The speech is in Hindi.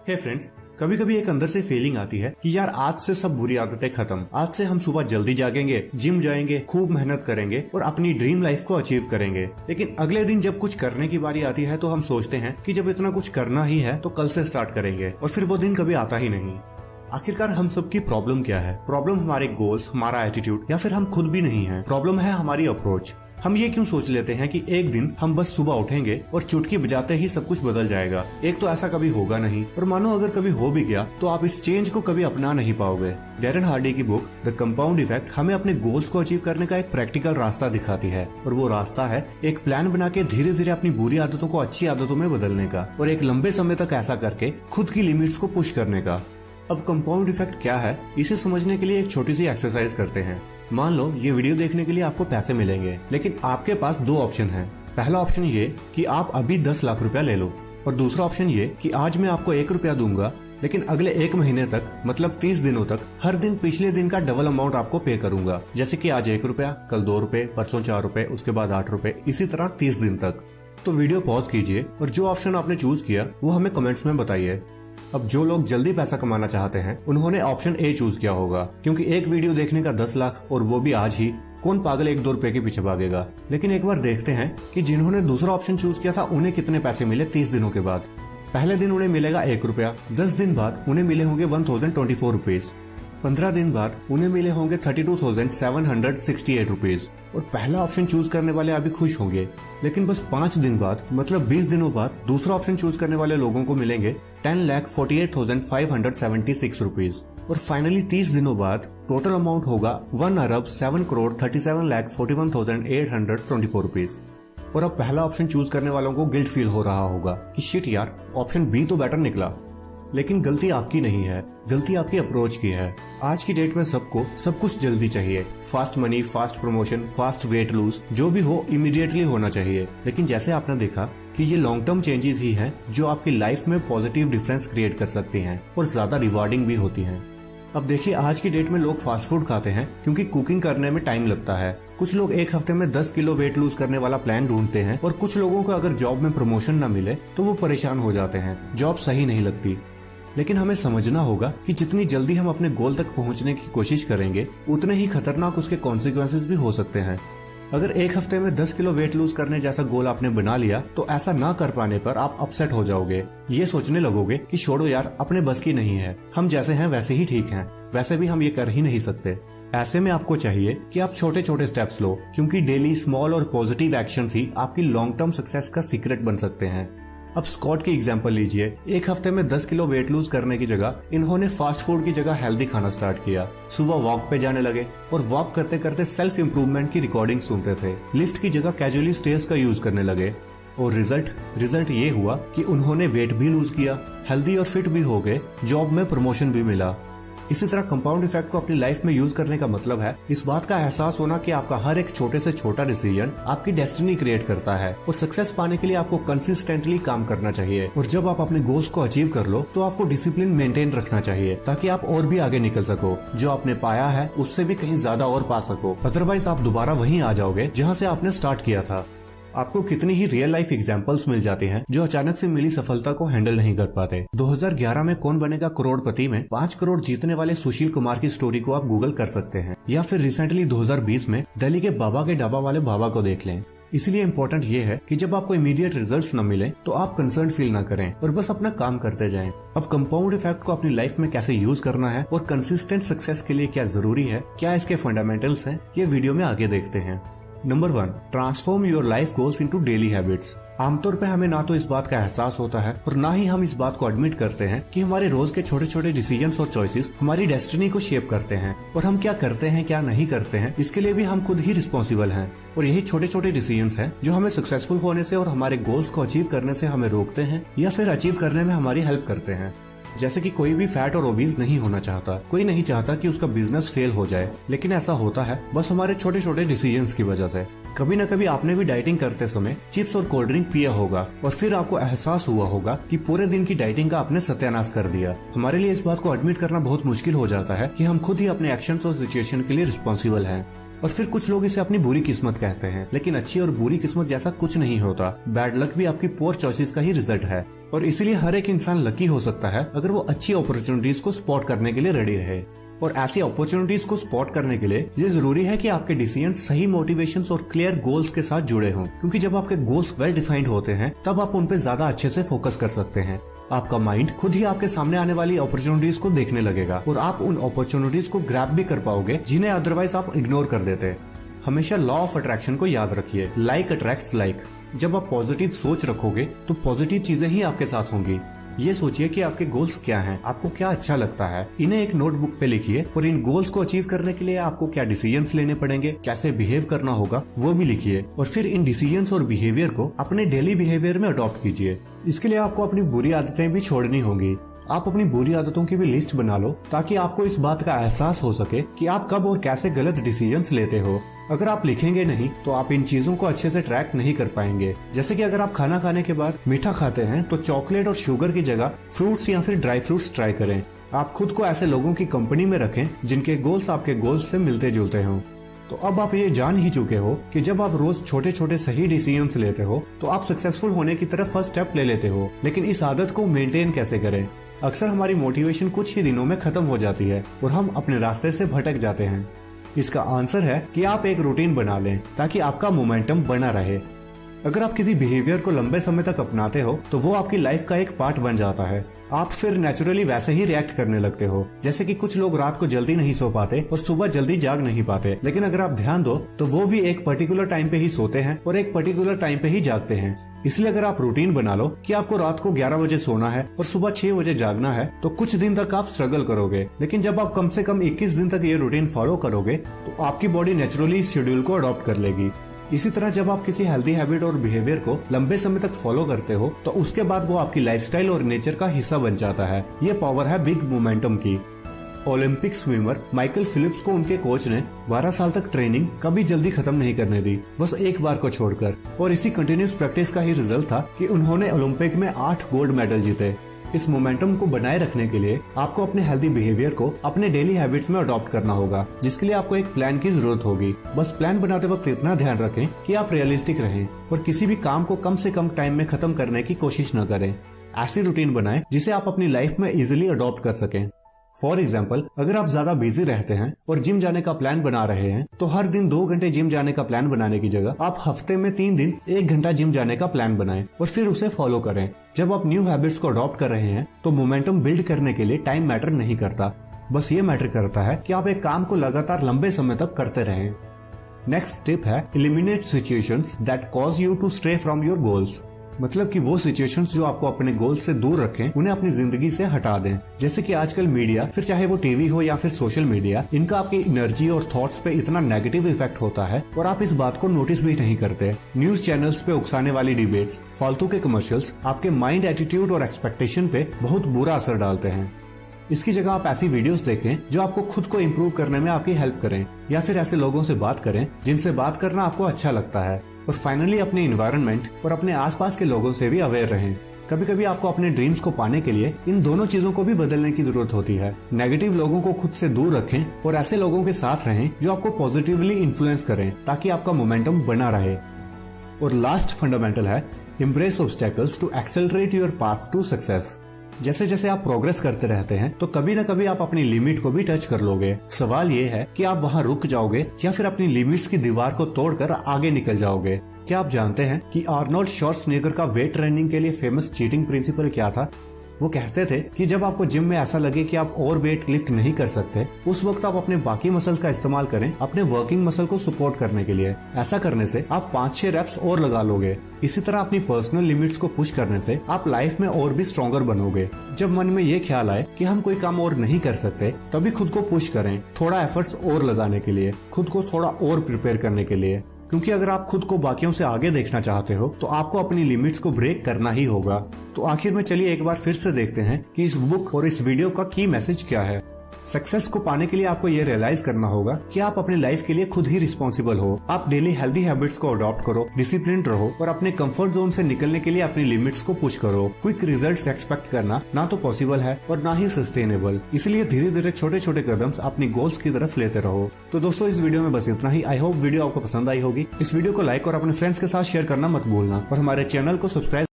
हे फ्रेंड्स, कभी कभी एक अंदर से फीलिंग आती है कि यार आज से सब बुरी आदतें खत्म। आज से हम सुबह जल्दी जागेंगे, जिम जाएंगे, खूब मेहनत करेंगे और अपनी ड्रीम लाइफ को अचीव करेंगे। लेकिन अगले दिन जब कुछ करने की बारी आती है तो हम सोचते हैं कि जब इतना कुछ करना ही है तो कल से स्टार्ट करेंगे, और फिर वो दिन कभी आता ही नहीं। आखिरकार हम सबकी प्रॉब्लम क्या है? प्रॉब्लम हमारे गोल्स, हमारा एटीट्यूड, या फिर हम खुद भी नहीं है? प्रॉब्लम है हमारी अप्रोच। हम ये क्यों सोच लेते हैं कि एक दिन हम बस सुबह उठेंगे और चुटकी बजाते ही सब कुछ बदल जाएगा? एक तो ऐसा कभी होगा नहीं, और मानो अगर कभी हो भी गया तो आप इस चेंज को कभी अपना नहीं पाओगे। डैरेन हार्डी की बुक द कंपाउंड इफेक्ट हमें अपने गोल्स को अचीव करने का एक प्रैक्टिकल रास्ता दिखाती है, और वो रास्ता है एक प्लान बना के धीरे धीरे अपनी बुरी आदतों को अच्छी आदतों में बदलने का, और एक लंबे समय तक ऐसा करके खुद की लिमिट्स को पुश करने का। अब कंपाउंड इफेक्ट क्या है, इसे समझने के लिए एक छोटी सी एक्सरसाइज करते हैं। मान लो ये वीडियो देखने के लिए आपको पैसे मिलेंगे, लेकिन आपके पास दो ऑप्शन हैं। पहला ऑप्शन ये कि आप अभी 10 लाख रुपया ले लो, और दूसरा ऑप्शन ये कि आज मैं आपको 1 रुपया दूंगा, लेकिन अगले 1 महीने तक, मतलब 30 दिनों तक, हर दिन पिछले दिन का डबल अमाउंट आपको पे करूंगा। जैसे कि आज 1 रुपया, कल 2 रुपए, परसों 4 रुपए, उसके बाद 8 रुपए, इसी तरह 30 दिन तक। तो वीडियो पॉज कीजिए और जो ऑप्शन आपने चूज किया वो हमें कमेंट्स में बताइए। अब जो लोग जल्दी पैसा कमाना चाहते हैं उन्होंने ऑप्शन ए चूज किया होगा, क्योंकि एक वीडियो देखने का 10 लाख, और वो भी आज ही। कौन पागल 1-2 रुपए के पीछे भागेगा? लेकिन एक बार देखते हैं कि जिन्होंने दूसरा ऑप्शन चूज किया था उन्हें कितने पैसे मिले 30 दिनों के बाद। पहले दिन उन्हें मिलेगा 1 रुपया, 10 दिन बाद उन्हें मिले होंगे 1024 रुपीज, 15 दिन बाद उन्हें मिले होंगे 32,768 रुपीज। और पहला ऑप्शन चूज करने वाले अभी खुश होंगे, लेकिन बस 5 दिन बाद, मतलब 20 दिनों बाद, दूसरा ऑप्शन चूज करने वाले लोगों को मिलेंगे 10,48,576 रुपीज। और फाइनली 30 दिनों बाद टोटल अमाउंट होगा 1,07,37,41,824 रुपीज। और अब पहला ऑप्शन चूज करने वालों को गिल्ट फील हो रहा होगा कि शिट यार, ऑप्शन बी तो बेटर निकला। लेकिन गलती आपकी नहीं है, गलती आपकी अप्रोच की है। आज की डेट में सबको सब कुछ जल्दी चाहिए। Fast money, fast promotion, fast weight lose, जो भी हो इमीडिएटली होना चाहिए। लेकिन जैसे आपने देखा कि ये लॉन्ग टर्म चेंजेस ही हैं जो आपकी लाइफ में पॉजिटिव डिफरेंस क्रिएट कर सकती हैं और ज्यादा रिवार्डिंग भी होती हैं। अब देखिए, आज की डेट में लोग फास्ट फूड खाते हैं क्योंकि कुकिंग करने में टाइम लगता है। कुछ लोग एक हफ्ते में 10 किलो वेट लूज करने वाला प्लान ढूंढते हैं, और कुछ लोगों को अगर जॉब में प्रमोशन न मिले तो वो परेशान हो जाते हैं, जॉब सही नहीं लगती। लेकिन हमें समझना होगा कि जितनी जल्दी हम अपने गोल तक पहुंचने की कोशिश करेंगे उतने ही खतरनाक उसके कॉन्सिक्वेंसेस भी हो सकते हैं। अगर एक हफ्ते में 10 किलो वेट लूज करने जैसा गोल आपने बना लिया तो ऐसा ना कर पाने पर आप अपसेट हो जाओगे। ये सोचने लगोगे कि छोड़ो यार, अपने बस की नहीं है, हम जैसे हैं वैसे ही ठीक हैं, वैसे भी हम ये कर ही नहीं सकते। ऐसे में आपको चाहिए कि आप छोटे छोटे स्टेप्स लो, क्योंकि डेली स्मॉल और पॉजिटिव एक्शंस ही आपकी लॉन्ग टर्म सक्सेस का सीक्रेट बन सकते हैं। अब स्कॉट की एग्जांपल लीजिए। एक हफ्ते में 10 किलो वेट लूज करने की जगह इन्होंने फास्ट फूड की जगह हेल्दी खाना स्टार्ट किया। सुबह वॉक पे जाने लगे और वॉक करते करते सेल्फ इम्प्रूवमेंट की रिकॉर्डिंग सुनते थे। लिफ्ट की जगह कैजुअली स्टेयर्स का यूज करने लगे, और रिजल्ट ये हुआ कि उन्होंने वेट भी लूज किया, हेल्दी और फिट भी हो गए, जॉब में प्रमोशन भी मिला। इसी तरह कंपाउंड इफेक्ट को अपनी लाइफ में यूज करने का मतलब है इस बात का एहसास होना कि आपका हर एक छोटे से छोटा डिसीजन आपकी डेस्टिनी क्रिएट करता है, और सक्सेस पाने के लिए आपको कंसिस्टेंटली काम करना चाहिए। और जब आप अपने गोल्स को अचीव कर लो तो आपको डिसिप्लिन मेंटेन रखना चाहिए, ताकि आप और भी आगे निकल सको, जो आपने पाया है उससे भी कहीं ज्यादा और पा सको। अदरवाइज आप दोबारा वहीं आ जाओगे जहाँ से आपने स्टार्ट किया था। आपको कितनी ही रियल लाइफ एग्जांपल्स मिल जाते हैं जो अचानक से मिली सफलता को हैंडल नहीं कर पाते। 2011 में कौन बनेगा करोड़पति में 5 करोड़ जीतने वाले सुशील कुमार की स्टोरी को आप गूगल कर सकते हैं, या फिर रिसेंटली 2020 में दिल्ली के बाबा के ढाबा वाले बाबा को देख लें। इसलिए इम्पोर्टेंट ये है कि जब आपको इमीडिएट रिजल्ट्स न मिले तो आप कंसर्न फील ना करें और बस अपना काम करते जाएं। अब कंपाउंड इफेक्ट को अपनी लाइफ में कैसे यूज करना है और कंसिस्टेंट सक्सेस के लिए क्या जरूरी है, क्या इसके फंडामेंटल्स हैं, ये वीडियो में आगे देखते हैं। Number 1, transform your life goals into daily habits. आमतौर पे हमें ना तो इस बात का एहसास होता है और ना ही हम इस बात को एडमिट करते हैं कि हमारे रोज के छोटे छोटे डिसीजंस और चॉइसेस हमारी डेस्टिनी को शेप करते हैं, और हम क्या करते हैं क्या नहीं करते हैं इसके लिए भी हम खुद ही रिस्पॉन्सिबल हैं। और यही छोटे छोटे डिसीजंस हैं जो हमें सक्सेसफुल होने से और हमारे गोल्स को अचीव करने से हमें रोकते हैं या फिर अचीव करने में हमारी हेल्प करते हैं। जैसे कि कोई भी फैट और ओबीज नहीं होना चाहता, कोई नहीं चाहता कि उसका बिजनेस फेल हो जाए, लेकिन ऐसा होता है बस हमारे छोटे छोटे डिसीजंस की वजह से। कभी न कभी आपने भी डाइटिंग करते समय चिप्स और कोल्ड ड्रिंक पिया होगा, और फिर आपको एहसास हुआ होगा कि पूरे दिन की डाइटिंग का आपने सत्यानाश कर दिया। हमारे लिए इस बात को एडमिट करना बहुत मुश्किल हो जाता है कि हम खुद ही अपने एक्शंस और सिचुएशन के लिए रिस्पॉन्सिबल हैं। और फिर कुछ लोग इसे अपनी बुरी किस्मत कहते हैं, लेकिन अच्छी और बुरी किस्मत जैसा कुछ नहीं होता। बैड लक भी आपकी पोर चॉइसेस का ही रिजल्ट है, और इसीलिए हर एक इंसान लकी हो सकता है अगर वो अच्छी अपॉर्चुनिटीज को स्पॉट करने के लिए रेडी रहे। और ऐसी अपॉर्चुनिटीज को स्पॉट करने के लिए ये जरूरी है कि आपके डिसीजन सही मोटिवेशंस और क्लियर गोल्स के साथ जुड़े हों, क्योंकि जब आपके गोल्स वेल डिफाइंड होते हैं तब आप उन पे ज्यादा अच्छे से फोकस कर सकते हैं। आपका माइंड खुद ही आपके सामने आने वाली अपॉर्चुनिटीज को देखने लगेगा और आप उन अपॉर्चुनिटीज को ग्रैब भी कर पाओगे जिन्हें अदरवाइज आप इग्नोर कर देते। हमेशा लॉ ऑफ अट्रैक्शन को याद रखिए, लाइक अट्रैक्ट्स लाइक। जब आप पॉजिटिव सोच रखोगे तो पॉजिटिव चीजें ही आपके साथ होंगी। ये सोचिए कि आपके गोल्स क्या हैं, आपको क्या अच्छा लगता है, इन्हें एक नोटबुक पे लिखिए और इन गोल्स को अचीव करने के लिए आपको क्या डिसीजंस लेने पड़ेंगे, कैसे बिहेव करना होगा वो भी लिखिए, और फिर इन डिसीजंस और बिहेवियर को अपने डेली बिहेवियर में अडॉप्ट कीजिए। इसके लिए आपको अपनी बुरी आदतें भी छोड़नी होंगी। आप अपनी बुरी आदतों की भी लिस्ट बना लो ताकि आपको इस बात का एहसास हो सके कि आप कब और कैसे गलत डिसीजंस लेते हो। अगर आप लिखेंगे नहीं तो आप इन चीजों को अच्छे से ट्रैक नहीं कर पाएंगे। जैसे कि अगर आप खाना खाने के बाद मीठा खाते हैं तो चॉकलेट और शुगर की जगह फ्रूट्स या फिर ड्राई फ्रूट्स ट्राई करें। आप खुद को ऐसे लोगों की कंपनी में रखें जिनके गोल्स आपके गोल्स से मिलते जुलते हों। तो अब आप ये जान ही चुके हो कि जब आप रोज छोटे छोटे सही डिसीजंस लेते हो तो आप सक्सेसफुल होने की तरफ फर्स्ट स्टेप ले लेते हो। लेकिन इस आदत को मेंटेन कैसे करें? अक्सर हमारी मोटिवेशन कुछ ही दिनों में खत्म हो जाती है और हम अपने रास्ते से भटक जाते हैं। इसका आंसर है कि आप एक रूटीन बना लें ताकि आपका मोमेंटम बना रहे। अगर आप किसी बिहेवियर को लंबे समय तक अपनाते हो तो वो आपकी लाइफ का एक पार्ट बन जाता है। आप फिर नेचुरली वैसे ही रिएक्ट करने लगते हो। जैसे कि कुछ लोग रात को जल्दी नहीं सो पाते और सुबह जल्दी जाग नहीं पाते, लेकिन अगर आप ध्यान दो तो वो भी एक पर्टिकुलर टाइम पे ही सोते हैं और एक पर्टिकुलर टाइम पे ही जागते हैं। इसलिए अगर आप रूटीन बना लो कि आपको रात को 11 बजे सोना है और सुबह 6 बजे जागना है तो कुछ दिन तक आप स्ट्रगल करोगे, लेकिन जब आप कम से कम 21 दिन तक ये रूटीन फॉलो करोगे तो आपकी बॉडी नेचुरली इस शेड्यूल को अडॉप्ट कर लेगी। इसी तरह जब आप किसी हेल्दी हैबिट और बिहेवियर को लंबे समय तक फॉलो करते हो तो उसके बाद वो आपकी लाइफस्टाइल और नेचर का हिस्सा बन जाता है। ये पावर है बिग मोमेंटम की। ओलंपिक स्विमर माइकल फिलिप्स को उनके कोच ने 12 साल तक ट्रेनिंग कभी जल्दी खत्म नहीं करने दी, बस एक बार को छोड़कर। और इसी कंटिन्यूस प्रैक्टिस का ही रिजल्ट था कि उन्होंने ओलंपिक में 8 गोल्ड मेडल जीते। इस मोमेंटम को बनाए रखने के लिए आपको अपने हेल्दी बिहेवियर को अपने डेली हैबिट्स में अडॉप्ट करना होगा, जिसके लिए आपको एक प्लान की जरूरत होगी। बस प्लान बनाते वक्त इतना ध्यान रखें कि आप रियलिस्टिक रहें और किसी भी काम को कम से कम टाइम में खत्म करने की कोशिश न करें। ऐसी रूटीन बनाएं जिसे आप अपनी लाइफ में इजिली अडॉप्ट कर सकें। फॉर एग्जाम्पल, अगर आप ज्यादा बिजी रहते हैं और जिम जाने का प्लान बना रहे हैं तो हर दिन 2 घंटे जिम जाने का प्लान बनाने की जगह आप हफ्ते में 3 दिन 1 घंटा जिम जाने का प्लान बनाएं और फिर उसे फॉलो करें। जब आप न्यू हैबिट्स को अडॉप्ट कर रहे हैं तो मोमेंटम बिल्ड करने के लिए टाइम मैटर नहीं करता, बस ये मैटर करता है कि आप एक काम को लगातार लंबे समय तक करते रहें। नेक्स्ट टिप है eliminate situations that cause you to stray from your goals. मतलब कि वो सिचुएशंस जो आपको अपने गोल से दूर रखें उन्हें अपनी जिंदगी से हटा दें। जैसे कि आजकल मीडिया, फिर चाहे वो टीवी हो या फिर सोशल मीडिया, इनका आपकी एनर्जी और थॉट्स पे इतना नेगेटिव इफेक्ट होता है और आप इस बात को नोटिस भी नहीं करते। न्यूज चैनल्स पे उकसाने वाली डिबेट्स, फालतू के कमर्शियल्स आपके माइंड, एटीट्यूड और एक्सपेक्टेशन पे बहुत बुरा असर डालते हैं। इसकी जगह आप ऐसी वीडियोस देखें जो आपको खुद को इम्प्रूव करने में आपकी हेल्प करें, या फिर ऐसे लोगों से बात करें जिनसे बात करना आपको अच्छा लगता है। और फाइनली अपने एनवायरनमेंट और अपने आसपास के लोगों से भी अवेयर रहें। कभी कभी आपको अपने ड्रीम्स को पाने के लिए इन दोनों चीजों को भी बदलने की जरूरत होती है। नेगेटिव लोगों को खुद से दूर रखें और ऐसे लोगों के साथ रहें जो आपको पॉजिटिवली इन्फ्लुएंस करें ताकि आपका मोमेंटम बना रहे। और लास्ट फंडामेंटल है embrace obstacles to accelerate your path to success. जैसे जैसे आप प्रोग्रेस करते रहते हैं तो कभी न कभी आप अपनी लिमिट को भी टच कर लोगे। सवाल ये है कि आप वहाँ रुक जाओगे या फिर अपनी लिमिट्स की दीवार को तोड़कर आगे निकल जाओगे। क्या आप जानते हैं कि आर्नोल्ड श्वार्ज़नेगर का वेट ट्रेनिंग के लिए फेमस चीटिंग प्रिंसिपल क्या था? वो कहते थे कि जब आपको जिम में ऐसा लगे कि आप और वेट लिफ्ट नहीं कर सकते, उस वक्त आप अपने बाकी मसल का इस्तेमाल करें अपने वर्किंग मसल को सपोर्ट करने के लिए। ऐसा करने से आप 5-6 रेप्स और लगा लोगे। इसी तरह अपनी पर्सनल लिमिट्स को पुश करने से आप लाइफ में और भी स्ट्रॉन्गर बनोगे। जब मन में ये ख्याल आए कि हम कोई काम और नहीं कर सकते, तभी खुद को पुश करें थोड़ा एफर्ट्स और लगाने के लिए, खुद को थोड़ा और प्रिपेयर करने के लिए। क्योंकि अगर आप खुद को बाकियों से आगे देखना चाहते हो तो आपको अपनी लिमिट्स को ब्रेक करना ही होगा। तो आखिर में चलिए एक बार फिर से देखते हैं कि इस बुक और इस वीडियो का की मैसेज क्या है। सक्सेस को पाने के लिए आपको ये रियलाइज करना होगा कि आप अपनी लाइफ के लिए खुद ही रिस्पॉन्सिबल हो। आप डेली हेल्दी हैबिट्स को अडॉप्ट करो, डिसिप्लिन रहो और अपने कंफर्ट जोन से निकलने के लिए अपनी लिमिट्स को पुश करो। क्विक रिजल्ट्स एक्सपेक्ट करना ना तो पॉसिबल है और ना ही सस्टेनेबल, इसलिए धीरे धीरे छोटे छोटे कदम अपनी गोल्स की तरफ लेते रहो। तो दोस्तों इस वीडियो में बस इतना ही। आई होप वीडियो आपको पसंद आई होगी। इस वीडियो को लाइक और अपने फ्रेंड्स के साथ शेयर करना मत भूलना और हमारे चैनल को सब्सक्राइब